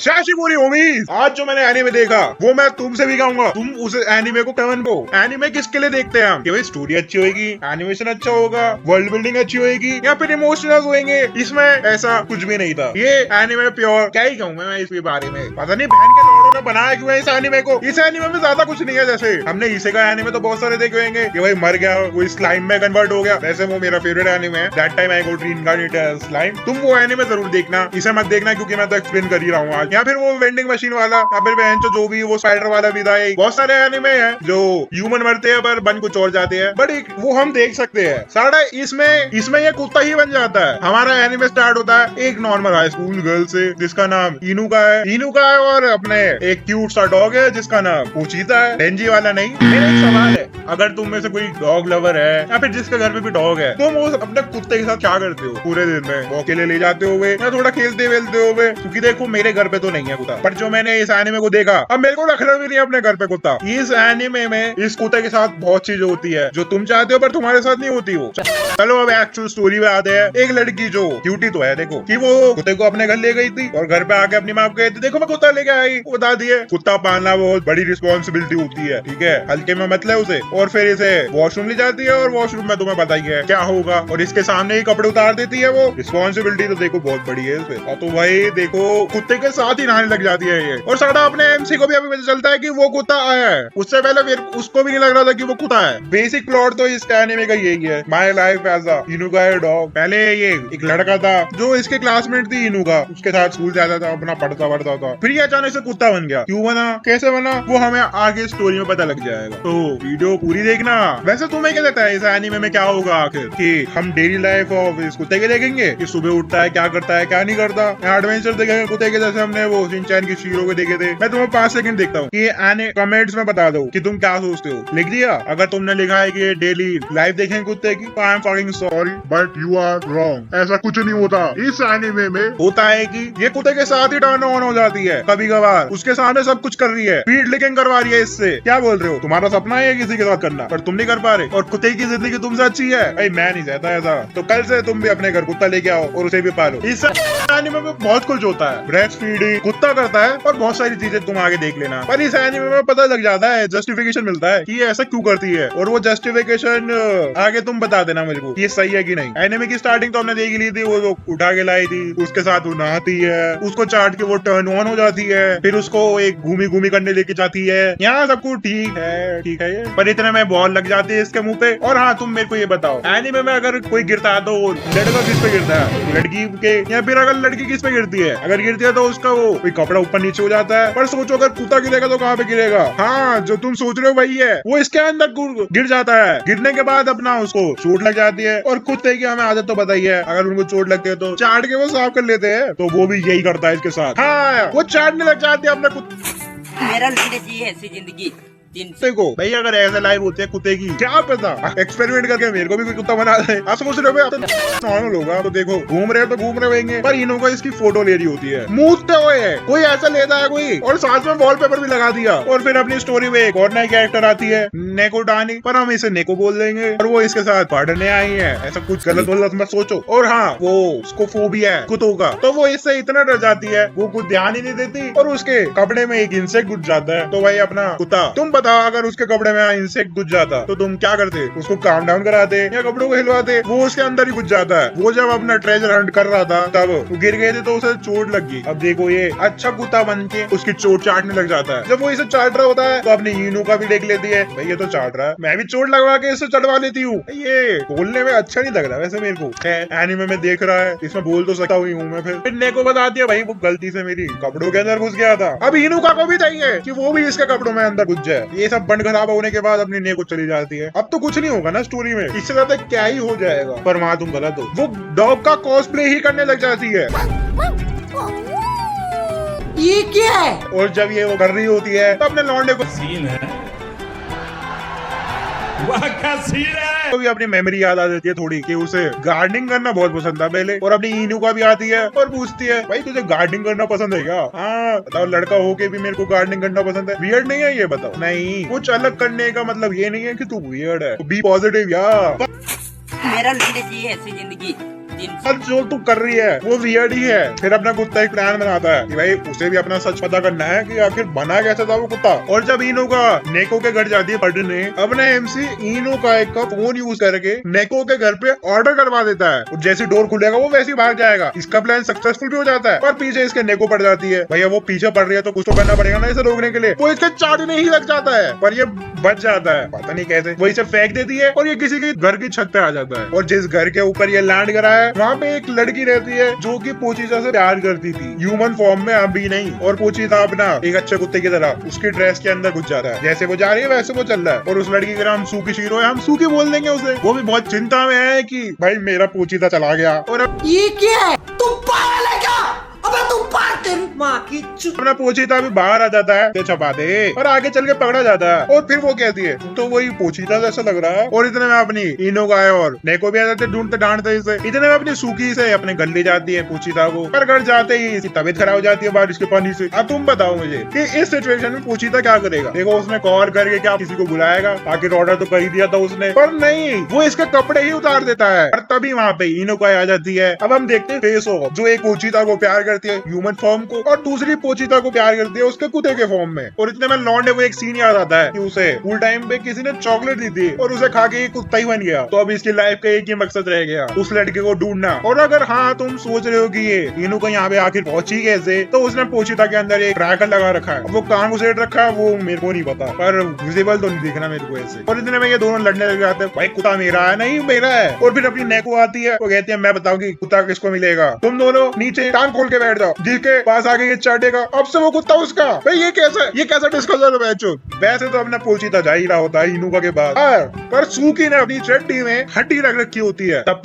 शाशी पूरी उम्मीद। आज जो मैंने एनीमे देखा वो मैं तुमसे भी कहूंगा, तुम उस एनीमे को कमेंट को। एनीमे किसके लिए देखते हैं हम? कि भाई स्टोरी अच्छी होगी, एनिमेशन अच्छा होगा, वर्ल्ड बिल्डिंग अच्छी होगी, या फिर इमोशनल होंगे। इसमें ऐसा कुछ भी नहीं था। ये एनीमे प्योर क्या ही कहूँ मैं इसके बारे में, पता नहीं बहन के लौड़ों ने बनाया क्यों है इस एनीमे को। इस एनीमे में ज्यादा कुछ नहीं है। जैसे हमने इसे का एनीमे तो बहुत सारे देखे होंगे कि भाई मर गया, वो स्लाइम में कन्वर्ट हो गया। वैसे वो मेरा फेवरेट एनीमे है, that time I got reincarnated as slime. तुम वो एनीमे जरूर देखना, इसे मत देखना क्योंकि मैं तो एक्सप्लेन कर ही रहा हूँ आज। या फिर वो वेंडिंग मशीन वाला, या फिर बहन जो भी वो स्पाइडर वाला भी था। बहुत सारे एनीमे हैं जो ह्यूमन मरते हैं पर बन कुछ और जाते हैं, बट वो हम देख सकते हैं। सारा इसमें ये कुत्ता ही बन जाता है। हमारा एनीमे स्टार्ट होता है एक नॉर्मल हाई स्कूल गर्ल से जिसका नाम इनुका है और अपने एक क्यूट सा डॉग है जिसका नाम पूछीता है। डेंजी वाला नहीं। मेरा एक सवाल है, अगर तुम में से कोई डॉग लवर है या फिर जिसके घर में भी डॉग है, तुम वो अपने कुत्ते के साथ क्या करते हो पूरे दिन में? वॉक के लिए ले जाते हो या थोड़ा खेलते वेलते हो? क्योंकि देखो मेरे घर पे तो नहीं है कुत्ता, पर जो मैंने इस एनीमे को देखा, अब मेरे को रखना भी नहीं है अपने घर पे कुत्ता। इस एनीमे में इस कुत्ते के साथ बहुत चीजें होती है जो तुम चाहते हो पर तुम्हारे साथ नहीं होती हो। चलो अब एक्चुअल स्टोरी में आते हैं। एक लड़की जो क्यूटी तो है, देखो कि वो कुत्ते को अपने घर ले गई थी और घर पे आके अपनी माँ को कहती देखो मैं कुत्ता लेके आई। वो बता दिए कुत्ता पालना बहुत बड़ी रिस्पॉन्सिबिलिटी होती है, ठीक है, हल्के में मत ले उसे। और फिर इसे वॉशरूम ले जाती है और वॉशरूम में तुम्हें पता ही है क्या होगा, और इसके सामने ही कपड़े उतार देती है। वो रिस्पॉन्सिबिलिटी तो देखो बहुत बड़ी है इसे। और तो भाई देखो कुत्ते के साथ ही नहाने लग जाती है ये। और सारा अपने एमसी को भी अभी पता चलता है कि वो कुत्ता आया है। उससे पहले फिर उसको भी नहीं लग रहा था कि वो कुत्ता है। बेसिक प्लॉट तो इस एनीमे का यही है, my life as a Inuka dog. पहले ये एक लड़का था जो इसके क्लासमेट थी इनुका, उसके साथ स्कूल जाता था, अपना पढ़ता था। फिर ये अचानक से कुत्ता बन गया। क्यों बना, कैसे बना, वो हमें आगे स्टोरी में पता लग जाएगा, तो वीडियो पूरी देखना। वैसे तुम्हें क्या लगता है इस एनीमे में क्या होगा आखिर? कि हम डेली लाइफ ऑफ इस कुत्ते के देखेंगे कि सुबह उठता है, क्या करता है, क्या नहीं करता, एडवेंचर देखेंगे कुत्ते के जैसे हमने वो शिनचैन की शीरो को देखे थे। मैं तुम्हें 5 सेकंड देखता हूँ कि आने कमेंट्स में बता दो कि तुम क्या सोचते हो। लिख दिया? अगर तुमने लिखा है कि डेली लाइफ देखेंगे कुत्ते की, तो I am fucking sorry but you are wrong. ऐसा कुछ नहीं होता। इस एनीमे में होता है कि ये कुत्ते के साथ ही टर्न ऑन हो जाती है कभी कभार, उसके सामने सब कुछ कर रही है, फीड लिकिंग करवा रही है इससे। क्या बोल रहे हो? तुम्हारा सपना है किसी के साथ करना पर तुम नहीं कर पा रहे, और कुत्ते की जिंदगी तुमसे अच्छी है। भाई मैं नहीं चाहता ऐसा, तो कल से तुम भी अपने घर कुत्ता लेके आओ और उसे भी पालो। इस एनीमे में बहुत कुछ होता है, ब्रेस्ट फीडिंग कुत्ता करता है और बहुत सारी चीजें तुम आगे देख लेना। पर इस एनीमे में पता लग जाता है, जस्टिफिकेशन मिलता है कि ये ऐसा क्यों करती है, और वो जस्टिफिकेशन आगे तुम बता देना मुझे को ये सही है कि नहीं। एनीमे की स्टार्टिंग तो हमने देख ली थी, वो उठा के लाई थी, उसके साथ वो नहाती है, उसको चाट के वो टर्न ऑन हो जाती है, फिर उसको एक घूमी करने लेके जाती है। यहाँ सब कुछ ठीक है ये, पर इतने में बॉल लग जाती है इसके मुंह पे। और हाँ तुम मेरे को ये बताओ, एनीमे में अगर कोई गिरता है तो लड़का किस पे गिरता है? लड़की के, या फिर अगर लड़की किस पे गिरती है? अगर गिरती है तो उसका वो कोई कपड़ा ऊपर नीचे हो जाता है। पर सोचो अगर कुत्ता गिरेगा तो कहाँ पे गिरेगा? हाँ जो तुम सोच रहे हो वही है, वो इसके अंदर गिर जाता है। गिरने के बाद अपना उसको चोट लग जाती है, और कुत्ते की हमें आदत तो बताई है, अगर उनको चोट लगती है तो चाट के वो साफ कर लेते हैं, तो वो भी यही करता है इसके साथ। हाँ वो चाटने लग जाती है अपने मेरा लंडे चाहिए ऐसी जिंदगी कुत्ते को। भाई अगर ऐसे लाइफ होती है कुत्ते की, क्या पता एक्सपेरिमेंट करके मेरे को भी कोई कुत्ता बना दे। आप सोच रहे हो नॉर्मल होगा तो देखो घूम रहे हो तो घूम रहे होंगे, पर इन्हों को इसकी फोटो ले रही होती है, मूतते हुए है कोई ऐसा लेता है कोई, और साथ में वॉलपेपर भी लगा दिया। और फिर अपनी स्टोरी में एक और नई कैरेक्टर आती है नेको डानी, पर हम इसे नेको बोल देंगे, और वो इसके साथ पढ़ने आई है। ऐसा कुछ गलत मत सोचो। और हाँ वो उसको फोबिया है कुत्तों का, तो वो इससे इतना डर जाती है वो कुछ ध्यान ही नहीं देती, और उसके कपड़े में एक इंसेक्ट घुस जाता है। तो भाई अपना कुत्ता, तुम बताओ अगर उसके कपड़े में इंसेक्ट घुस जाता तो तुम क्या करते? उसको काम डाउन कराते या कपड़ों को हिलवाते? वो उसके अंदर ही घुस जाता है। वो जब अपना ट्रेजर हंट कर रहा था तब वो गिर गए थे तो उसे चोट लग गई। अब देखो ये अच्छा कुत्ता बन के उसकी चोट चाटने लग जाता है। जब वो इसे चाट रहा होता है तो अपनी इनू का भी देख लेती है, भाई ये तो चाट रहा है, मैं भी चोट लगवा के इसे चढ़वा लेती हूँ। ये बोलने में अच्छा नहीं लग रहा वैसे मेरे को। एनीमे में देख रहा है, इसमें बोल तो सकता हुई हूँ मैं। फिर नेको बता दिया भाई वो गलती से मेरी कपड़ों के अंदर घुस गया था। अब इनुका को भी चाहिए कि वो भी इसके कपड़ों में अंदर घुस जाए। ये सब बंद खराब होने के बाद अपनी नेको चली जाती है। अब तो कुछ नहीं होगा ना स्टोरी में, इससे ज्यादा क्या ही हो जाएगा। पर वहाँ तुम गलत हो, वो डॉग का कॉस्प्ले ही करने लग जाती है। ये क्या है? और जब ये वो कर रही होती है तो अपने लौंडे को सीन है, वाह क्या सीन है। तो भी अपनी मेमोरी याद आ जाती है थोड़ी कि उसे गार्डनिंग करना बहुत पसंद था पहले, और अपनी इनू का भी आती है और पूछती है भाई तुझे गार्डनिंग करना पसंद है क्या? हाँ बताओ, लड़का होके भी मेरे को गार्डनिंग करना पसंद है, वियर्ड नहीं है ये? बताओ। नहीं, कुछ अलग करने का मतलब ये नहीं है कि तू वियर्ड है, बी पॉजिटिव यार। मेरा लंडे चाहिए ऐसी जिंदगी दिन अब जो तू कर रही है वो वियर्ड ही है। फिर अपना कुत्ता एक प्लान बनाता है कि भाई उसे भी अपना सच पता करना है कि आखिर बना कैसा था वो कुत्ता। और जब इनो का नेको के घर जाती है पढ़ने, अपने एमसी इनो का एक का फोन यूज करके नेको के घर पे ऑर्डर करवा देता है। और जैसे डोर खुलेगा वो वैसे ही भाग जाएगा। इसका प्लान सक्सेसफुल भी हो जाता है। और पीछे इसके नेको पड़ जाती है। भैया वो पीछे पड़ रही है तो कुछ तो करना पड़ेगा ना इसे रोकने के लिए। वो इसके चाटने ही लग जाता है पर ये बच जाता है, पता नहीं कैसे। वो इसे फेंक देती है और ये किसी के घर की छत पे आ जाता है। और जिस घर के ऊपर ये लैंड करा है वहाँ पे एक लड़की रहती है जो कि पोचीता से प्यार करती थी, ह्यूमन फॉर्म में, अभी नहीं। और पोचीता अपना एक अच्छे कुत्ते की तरह उसकी ड्रेस के अंदर घुस जाता है। जैसे वो जा रही है वैसे वो चल रहा है। और उस लड़की का नाम सूकी शीरो है, हम सूकी बोल देंगे उसे। वो भी बहुत चिंता में है कि भाई मेरा पोचीता चला गया। और अब ये क्या है? तुम पागल है क्या? अबे तुम पागल माँ की चुप। अपना पोचीता भी बाहर आ जाता है, ते छपा दे और आगे चल के पकड़ा जाता है। और फिर वो कहती है तो वही पोचीता जैसा लग रहा है। और इतने में अपनी इनो का है और नेको भी आ जाते ढूंढते डांटते इसे। इतने में अपनी सूकी से अपने घर ले जाती है पोचीता को। पर घर जाते ही इसकी तबीयत खराब हो जाती है बारिश के पानी से। अब तुम बताओ मुझे कि इस सिचुएशन में पोचीता क्या करेगा? देखो उसने कॉल करके क्या किसी को बुलाएगा? आखिर ऑर्डर तो कर ही दिया था उसने, पर नहीं, वो इसके कपड़े ही उतार देता है। और तभी वहाँ पे इनो का आ जाती है। अब हम देखते हैं फेस ऑफ, जो एक पोचीता को प्यार करती है ह्यूमन फॉर्म को, और दूसरी पोचीता को प्यार करती है उसके कुत्ते के फॉर्म में। और इतने में लौंडे को एक सीन याद आता है कि उसे स्कूल टाइम पे किसी ने चॉकलेट दी थी और उसे खा के कुत्ता ही बन गया। तो अब इसकी लाइफ का एक ही मकसद रह गया, उस लड़के को ढूंढना। और अगर हाँ तुम सोच रहे हो कि ये इनो को यहाँ पे आखिर पहुंची कैसे, तो उसने पोचीता के अंदर एक ट्रैकर लगा रखा है। वो कहाँ घुसेड़ रखा है वो मेरे को नहीं पता, पर विजिबल तो नहीं दिखना मेरे को ऐसे। और इतने में ये दोनों लड़ने लग जाते हैं, भाई कुत्ता मेरा है, नहीं मेरा है। और फिर अपनी नेको आती है, वो कहती है मैं बताऊंगी कुत्ता किसको मिलेगा, तुम दोनों नीचे टांग खोल के बैठ जाओ, जिसके पास आगे ये चाटेगा अब से वो कुत्ता उसका। भाई ये कैसा डिस्कशन है? वैसे तो अपना पोचीता जा ही रहा होता है इनुका के बाद, पर सूकी ने अपनी चड्डी में हड्डी रख रखी होती है। तब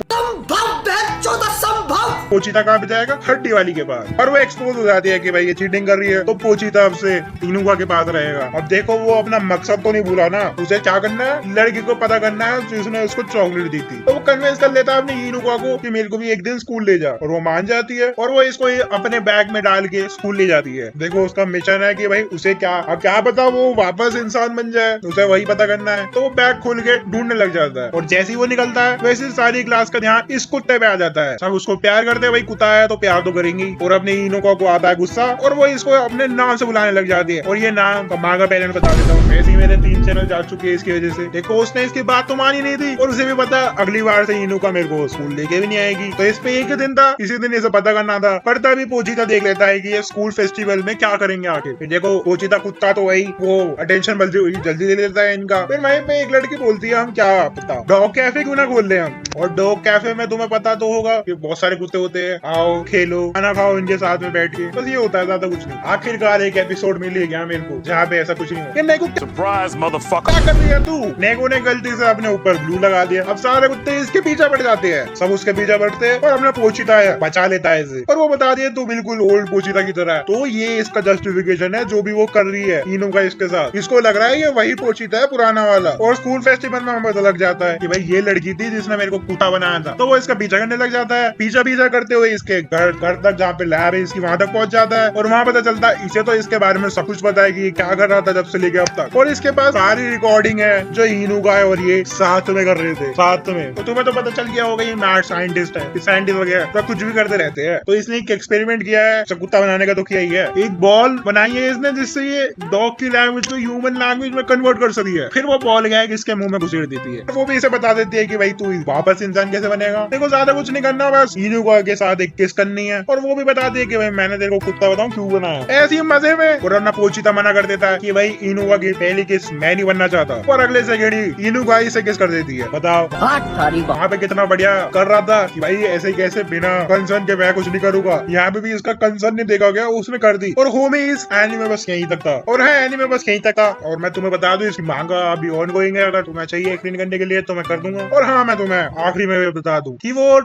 पोचीता कहाँ पे जाएगा? हड्डी वाली के पास। और वो एक्सपोज हो जाती है कि भाई ये चीटिंग कर रही है, तो पोचीता अब से इनुका के पास रहेगा। अब देखो वो अपना मकसद तो नहीं भूला ना, उसे क्या करना है, लड़की को पता करना है जिसने उसको चॉकलेट दी थी। तो वो कन्विंस कर लेता है अपनी इनुका को कि मेरे को भी एक दिन स्कूल ले जा। और वो मान जाती है और वो इसको अपने बैग में डाल के स्कूल ले जाती है। देखो उसका मिशन है कि भाई उसे क्या पता वो वापस इंसान बन जाए, उसे वही पता करना है। तो वो बैग खोल के ढूंढने लग जाता है। और जैसे ही वो निकलता है वैसे सारी क्लास का ध्यान इस कुत्ते पे आ जाता है। सब उसको प्यार करते हैं, भाई कुत्ता है तो प्यार तो करेंगी। और अपने इनुका को आता है गुस्सा और वो इसको अपने नाम से बुलाने लग जाती है। और ये नाम माँ का पहले बता देता हूँ, वैसे ही मेरे 3 चैनल जा चुके हैं इसकी वजह से। देखो उसने इसकी बात तो मानी नहीं थी और उसे भी पता अगली बार से इनुका मेरे को स्कूल लेके भी नहीं आएगी। तो इस पे एक ही दिन था, इसी दिन इसे पता करना था। पर तभी पोचीता देख लेता है कि ये स्कूल फेस्टिवल में क्या करेंगे आगे। फिर देखो पोचीता कुत्ता तो वही वो अटेंशन जल्दी दे लेता है इनका। फिर वहीं पे एक लड़की बोलती है हम क्या पता डॉग कैफे क्यों ना खोल ले हम। और डॉग कैफे में तुम्हें पता तो होगा कि बहुत सारे कुत्ते होते हैं, आओ खेलो खाना खाओ इनके साथ में बैठ के, बस ये होता है, ज्यादा कुछ नहीं। आखिरकार एक एपिसोड मिल गया मेरे को जहाँ पे ऐसा कुछ नहीं हो। नेको Surprise, motherfucker. क्या कर रही है तू? नेको ने गलती से अपने ऊपर ग्लू लगा दिया। अब सारे कुत्ते इसके पीछे पड़ जाते हैं, सब उसके पीछे पड़ते हैं और अपना पोचीता है बचा लेता है इसे। और वो बता दिया तू बिल्कुल ओल्ड पोचीता की तरह है। तो ये इसका जस्टिफिकेशन है जो भी वो कर रही है इनो का इसके साथ। इसको लग रहा है ये वही पोचीता है पुराना वाला। और स्कूल फेस्टिवल में हमें पता लग जाता है कि भाई ये लड़की थी जिसने मेरे को कुत्ता बनाया था। तो वो इसका पीछा करने लग जाता है। पीछा करते हुए इसके घर तक जहाँ पे लैब है इसकी वहां तक पहुंच जाता है। और वहाँ पता चलता है इसे तो इसके बारे में सब कुछ पता है कि ये क्या कर रहा था जब से लेके अब तक। और इसके पास सारी रिकॉर्डिंग है जो इनुका है और ये साथ में कर रहे थे साथ में। तो तुम्हें तो पता चल गया होगा ये मैड साइंटिस्ट है, साइंटिस्ट वगैरह तो कुछ भी करते रहते हैं। तो इसने एक एक्सपेरिमेंट किया है, कुत्ता बनाने का तो किया ही है। एक बॉल बनाई है इसने जिससे ये डॉग की लैंग्वेज को ह्यूमन लैंग्वेज में कन्वर्ट कर सकती है। फिर वो बॉल गया इसके मुंह में घुसेड़ देती है। वो भी इसे बता देती है कि भाई तू वापस इंसान कैसे बनेगा। देखो ज्यादा कुछ नहीं करना, बस इनुका के साथ एक किस करनी है। और वो भी बताती है कि भाई मैंने तेरे को कुत्ता बताऊं क्यों बनाया, ऐसे ही मजे में। और अपना पोचीता मना कर देता है कि भाई इनुका की पहली किस मैं नहीं बनना चाहता। और अगले सेकंड ही इनुका इसे किस कर देती है। बताओ वहाँ पे कितना बढ़िया कर रहा था कि भाई ऐसे कैसे बिना कंसर्न के मैं कुछ नहीं करूंगा। यहाँ पे भी इसका कंसर्न नहीं देखा गया, उसने कर दी। और होमी इस एनीमे बस यहीं तक था। और है एनीमे बस यहीं तक था। और मैं तुम्हें बता दूं इसकी मांगा अभी ऑन गोइंग है, अगर तुम्हें चाहिए एक्सप्लेन करने के लिए तो मैं कर दूंगा। और हाँ मैं तुम्हें आखिरी में बता दूं कि वो